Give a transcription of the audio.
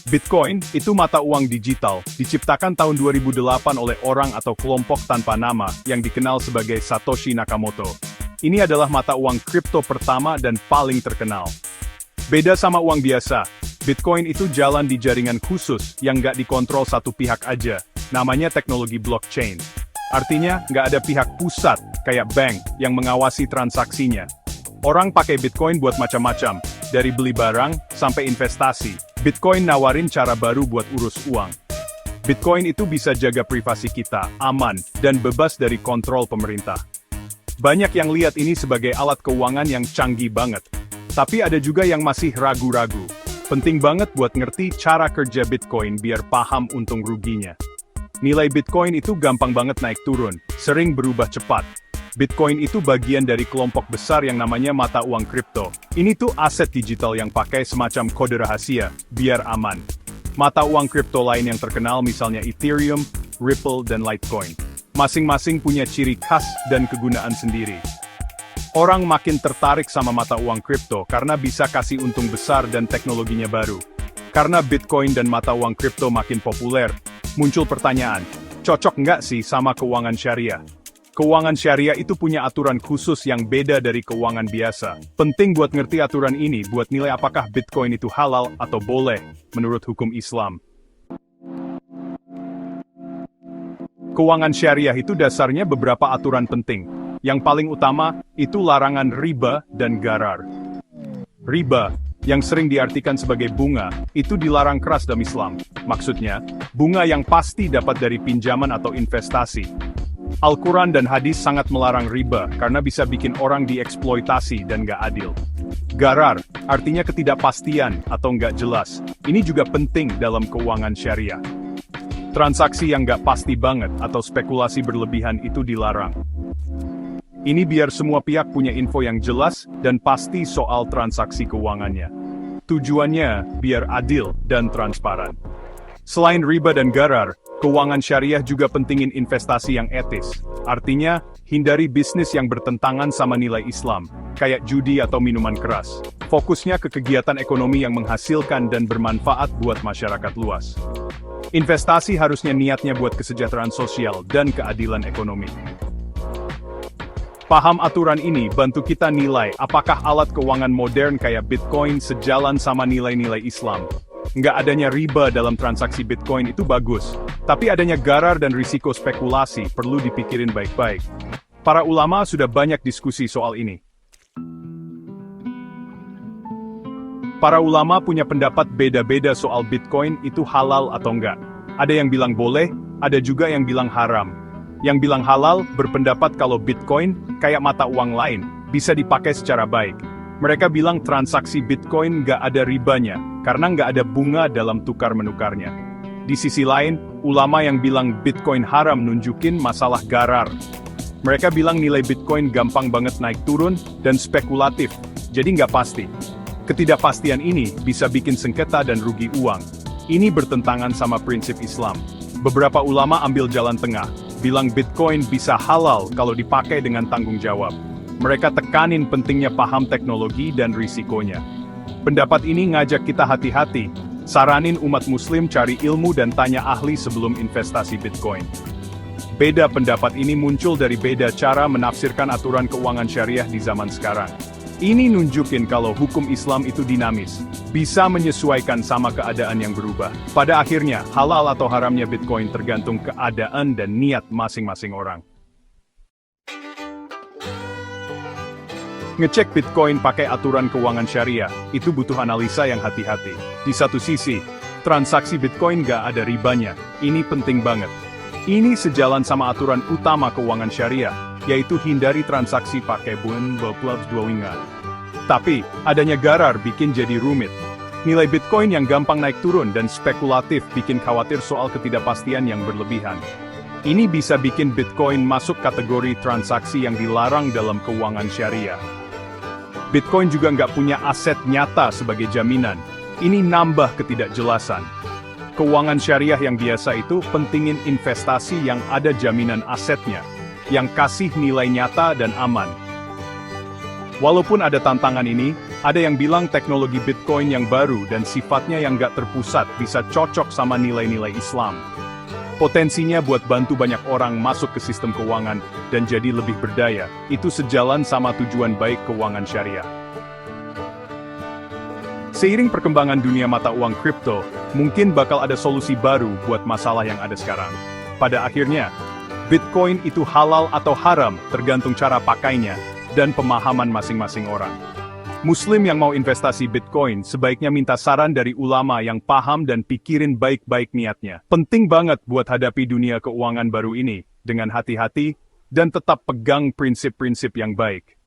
Bitcoin itu mata uang digital, diciptakan tahun 2008 oleh orang atau kelompok tanpa nama yang dikenal sebagai Satoshi Nakamoto. Ini adalah mata uang kripto pertama dan paling terkenal. Beda sama uang biasa, Bitcoin itu jalan di jaringan khusus yang nggak dikontrol satu pihak aja, namanya teknologi blockchain. Artinya, nggak ada pihak pusat, kayak bank, yang mengawasi transaksinya. Orang pakai Bitcoin buat macam-macam, dari beli barang sampai investasi. Bitcoin nawarin cara baru buat urus uang. Bitcoin itu bisa jaga privasi kita, aman, dan bebas dari kontrol pemerintah. Banyak yang lihat ini sebagai alat keuangan yang canggih banget. Tapi ada juga yang masih ragu-ragu. Penting banget buat ngerti cara kerja Bitcoin biar paham untung ruginya. Nilai Bitcoin itu gampang banget naik turun, sering berubah cepat. Bitcoin itu bagian dari kelompok besar yang namanya mata uang kripto. Ini tuh aset digital yang pakai semacam kode rahasia, biar aman. Mata uang kripto lain yang terkenal misalnya Ethereum, Ripple, dan Litecoin. Masing-masing punya ciri khas dan kegunaan sendiri. Orang makin tertarik sama mata uang kripto karena bisa kasih untung besar dan teknologinya baru. Karena Bitcoin dan mata uang kripto makin populer, muncul pertanyaan, cocok nggak sih sama keuangan syariah? Keuangan syariah itu punya aturan khusus yang beda dari keuangan biasa. Penting buat ngerti aturan ini buat nilai apakah Bitcoin itu halal atau boleh, menurut hukum Islam. Keuangan syariah itu dasarnya beberapa aturan penting. Yang paling utama, itu larangan riba dan gharar. Riba, yang sering diartikan sebagai bunga, itu dilarang keras dalam Islam. Maksudnya, bunga yang pasti dapat dari pinjaman atau investasi. Al-Quran dan hadis sangat melarang riba karena bisa bikin orang dieksploitasi dan nggak adil. Gharar, artinya ketidakpastian atau nggak jelas. Ini juga penting dalam keuangan syariah. Transaksi yang nggak pasti banget atau spekulasi berlebihan itu dilarang. Ini biar semua pihak punya info yang jelas dan pasti soal transaksi keuangannya. Tujuannya biar adil dan transparan. Selain riba dan gharar, keuangan syariah juga pentingin investasi yang etis. Artinya, hindari bisnis yang bertentangan sama nilai Islam, kayak judi atau minuman keras. Fokusnya ke kegiatan ekonomi yang menghasilkan dan bermanfaat buat masyarakat luas. Investasi harusnya niatnya buat kesejahteraan sosial dan keadilan ekonomi. Paham aturan ini bantu kita nilai apakah alat keuangan modern kayak Bitcoin sejalan sama nilai-nilai Islam. Nggak adanya riba dalam transaksi Bitcoin itu bagus, tapi adanya gharar dan risiko spekulasi perlu dipikirin baik-baik. Para ulama sudah banyak diskusi soal ini. Para ulama punya pendapat beda-beda soal Bitcoin itu halal atau enggak. Ada yang bilang boleh, ada juga yang bilang haram. Yang bilang halal berpendapat kalau Bitcoin, kayak mata uang lain, bisa dipakai secara baik. Mereka bilang transaksi Bitcoin nggak ada ribanya, karena nggak ada bunga dalam tukar-menukarnya. Di sisi lain, ulama yang bilang Bitcoin haram nunjukin masalah gharar. Mereka bilang nilai Bitcoin gampang banget naik turun dan spekulatif, jadi nggak pasti. Ketidakpastian ini bisa bikin sengketa dan rugi uang. Ini bertentangan sama prinsip Islam. Beberapa ulama ambil jalan tengah, bilang Bitcoin bisa halal kalau dipakai dengan tanggung jawab. Mereka tekanin pentingnya paham teknologi dan risikonya. Pendapat ini ngajak kita hati-hati, saranin umat muslim cari ilmu dan tanya ahli sebelum investasi Bitcoin. Beda pendapat ini muncul dari beda cara menafsirkan aturan keuangan syariah di zaman sekarang. Ini nunjukin kalau hukum Islam itu dinamis, bisa menyesuaikan sama keadaan yang berubah. Pada akhirnya, halal atau haramnya Bitcoin tergantung keadaan dan niat masing-masing orang. Ngecek Bitcoin pakai aturan keuangan syariah, itu butuh analisa yang hati-hati. Di satu sisi, transaksi Bitcoin nggak ada ribanya, ini penting banget. Ini sejalan sama aturan utama keuangan syariah, yaitu hindari transaksi pakai bun beplab dua winga. Tapi, adanya gharar bikin jadi rumit. Nilai Bitcoin yang gampang naik turun dan spekulatif bikin khawatir soal ketidakpastian yang berlebihan. Ini bisa bikin Bitcoin masuk kategori transaksi yang dilarang dalam keuangan syariah. Bitcoin juga nggak punya aset nyata sebagai jaminan. Ini nambah ketidakjelasan. Keuangan syariah yang biasa itu pentingin investasi yang ada jaminan asetnya, yang kasih nilai nyata dan aman. Walaupun ada tantangan ini, Ada yang bilang teknologi Bitcoin yang baru dan sifatnya yang gak terpusat bisa cocok sama nilai-nilai Islam. Potensinya buat bantu banyak orang masuk ke sistem keuangan dan jadi lebih berdaya, itu sejalan sama tujuan baik keuangan syariah. Seiring perkembangan dunia mata uang kripto, mungkin bakal ada solusi baru buat masalah yang ada sekarang. Pada akhirnya, Bitcoin itu halal atau haram tergantung cara pakainya dan pemahaman masing-masing orang. Muslim yang mau investasi Bitcoin sebaiknya minta saran dari ulama yang paham dan pikirin baik-baik niatnya. Penting banget buat hadapi dunia keuangan baru ini dengan hati-hati dan tetap pegang prinsip-prinsip yang baik.